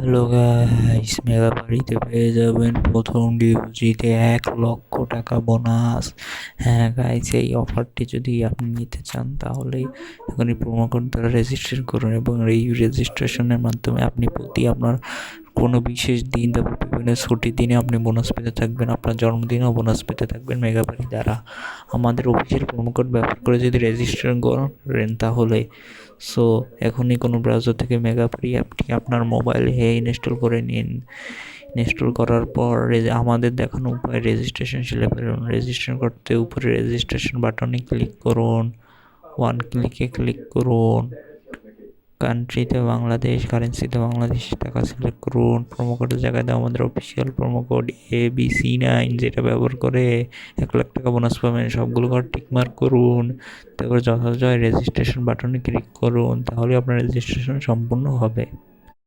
Hello guys, mega বাড়িতে পেয়ে যাবেন প্রথম ডিপোজিটে 1 লক্ষ টাকা বোনাস। হ্যাঁ গাইস, এই অফারটি যদি আপনি নিতে চান তাহলে এখনই প্রোমো কোড দ্বারা রেজিস্ট্রেশন করুন এবং এই রেজিস্ট্রেশনের মাধ্যমে আপনি প্রতি আপনার কোনো বিশেষ দিন, তারপর বিভিন্ন ছুটির দিনে আপনি বোনাস পেতে থাকবেন। আপনার জন্মদিনেও বোনাস পেতে থাকবেন মেগা বাড়ি দ্বারা। আমাদের অফিসিয়াল প্রোমো কোড ব্যবহার করে যদি রেজিস্ট্রেশন করেন তাহলে এখনই কোনো ব্রাউজার থেকে মেগা বাড়ি অ্যাপটি আপনার মোবাইলে ইনস্টল করে নিন। ইনস্টল করার পর আমাদের দেখানো উপায়ে রেজিস্ট্রেশন সেলে ফেলুন। রেজিস্ট্রেশন করতে উপরে রেজিস্ট্রেশন বাটনে ক্লিক করুন, ওয়ান ক্লিকে ক্লিক করুন। কান্ট্রিতে বাংলাদেশ, কারেন্সিতে বাংলাদেশি টাকা সিলেক্ট করুন। প্রোমো কোডের জায়গায় দাও আমাদের অফিসিয়াল প্রোমো কোড ABC9, যেটা ব্যবহার করে 1 লাখ টাকা বোনাস পাবেন। সবগুলো ঘর টিকমার্ক করুন, তারপর যথাযথ রেজিস্ট্রেশন বাটনে ক্লিক করুন, তাহলে আপনার রেজিস্ট্রেশন সম্পূর্ণ হবে।